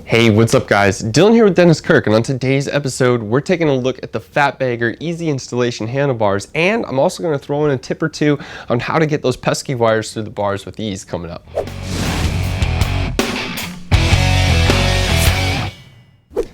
Hey, what's up guys? Dylan here with Dennis Kirk, and on today's episode, we're taking a look at the Fatbagger Easy Installation handlebars, and I'm also going to throw in a tip or two on how to get those pesky wires through the bars with ease coming up.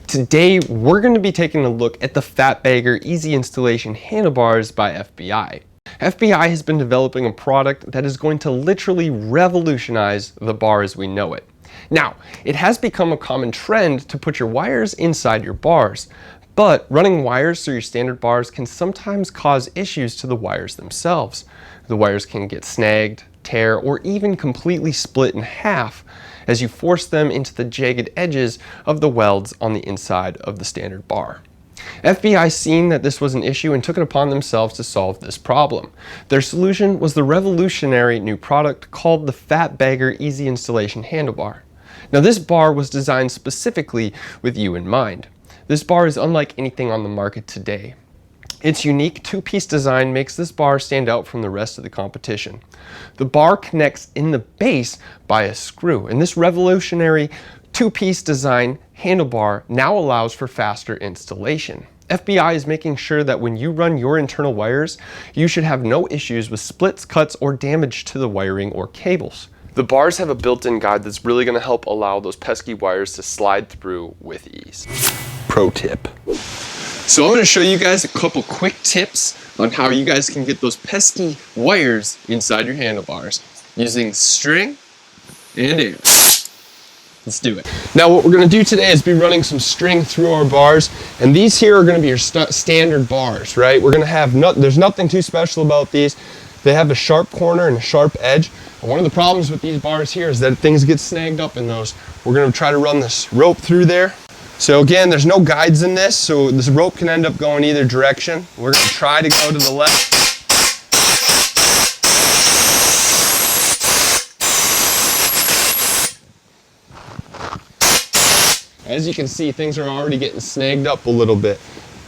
Today, we're going to be taking a look at the Fatbagger Easy Installation handlebars by FBI. FBI has been developing a product that is going to literally revolutionize the bar as we know it. Now, it has become a common trend to put your wires inside your bars, but running wires through your standard bars can sometimes cause issues to the wires themselves. The wires can get snagged, tear, or even completely split in half as you force them into the jagged edges of the welds on the inside of the standard bar. FBI seen that this was an issue and took it upon themselves to solve this problem. Their solution was the revolutionary new product called the Fatbagger Easy Installation handlebar. Now this bar was designed specifically with you in mind. This bar is unlike anything on the market today. Its unique two-piece design makes this bar stand out from the rest of the competition. The bar connects in the base by a screw, and this revolutionary two-piece design handlebar now allows for faster installation. FBI is making sure that when you run your internal wires, you should have no issues with splits, cuts, or damage to the wiring or cables. The bars have a built-in guide that's really going to help allow those pesky wires to slide through with ease. Pro tip. So I'm going to show you guys a couple quick tips on how you guys can get those pesky wires inside your handlebars using string and air. Let's do it. Now what we're going to do today is be running some string through our bars, and these here are going to be your standard bars, right? We're going to have there's nothing too special about these. They have a sharp corner and a sharp edge. And one of the problems with these bars here is that things get snagged up in those. We're going to try to run this rope through there. So again, there's no guides in this, so this rope can end up going either direction. We're going to try to go to the left. As you can see, things are already getting snagged up a little bit.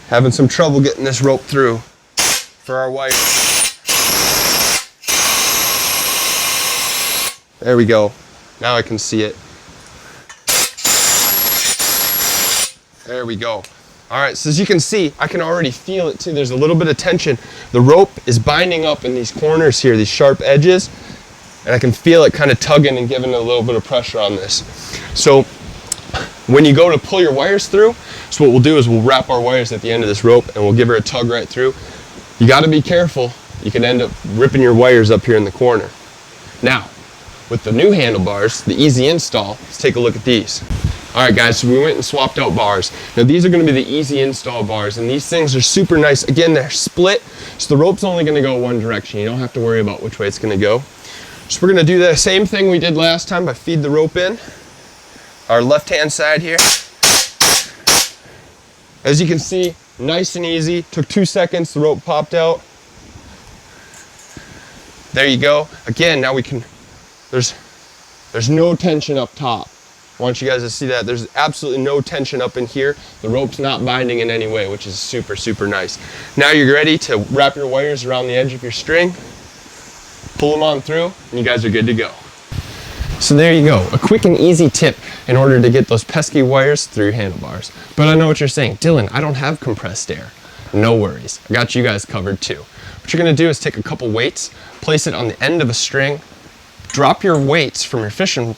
Having some trouble getting this rope through for our wire. There we go. Now I can see it. There we go. All right, so as you can see, I can already feel it too. There's a little bit of tension. The rope is binding up in these corners here, these sharp edges, and I can feel it kind of tugging and giving a little bit of pressure on this. So when you go to pull your wires through, so what we'll do is we'll wrap our wires at the end of this rope and we'll give her a tug right through. You got to be careful. You can end up ripping your wires up here in the corner. Now, with the new handlebars, the easy install, let's take a look at these. All right guys, so we went and swapped out bars. Now these are going to be the easy install bars, and these things are super nice. Again, they're split, so the rope's only going to go one direction. You don't have to worry about which way it's going to go. So we're going to do the same thing we did last time by feed the rope in. Our left-hand side here. As you can see, nice and easy. Took 2 seconds, the rope popped out. There you go. Again, now we can, there's no tension up top. I want you guys to see that. There's absolutely no tension up in here. The rope's not binding in any way, which is super, super nice. Now you're ready to wrap your wires around the edge of your string, pull them on through, and you guys are good to go. So there you go, a quick and easy tip in order to get those pesky wires through your handlebars. But I know what you're saying, Dylan, I don't have compressed air. No worries, I got you guys covered too. What you're gonna do is take a couple weights, place it on the end of a string, drop your weights from your fish and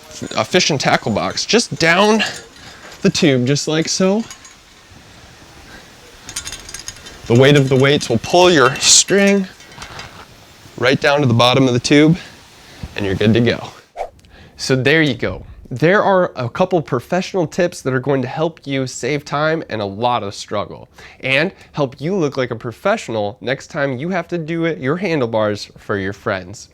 tackle box just down the tube, just like so. The weight of the weights will pull your string right down to the bottom of the tube, and you're good to go. So there you go. There are a couple professional tips that are going to help you save time and a lot of struggle, and help you look like a professional next time you have to do your handlebars for your friends.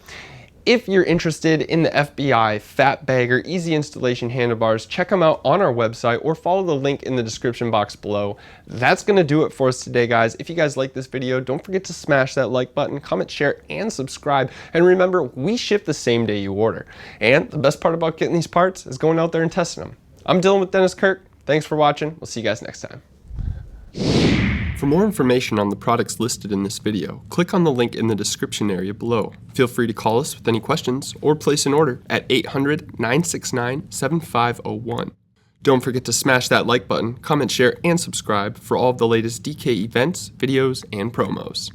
If you're interested in the FBI Fatbagger Easy Installation handlebars, check them out on our website or follow the link in the description box below. That's going to do it for us today, guys. If you guys like this video, don't forget to smash that like button, comment, share, and subscribe. And remember, we ship the same day you order. And the best part about getting these parts is going out there and testing them. I'm Dylan with Dennis Kirk. Thanks for watching. We'll see you guys next time. For more information on the products listed in this video, click on the link in the description area below. Feel free to call us with any questions or place an order at 800-969-7501. Don't forget to smash that like button, comment, share, and subscribe for all of the latest DK events, videos, and promos.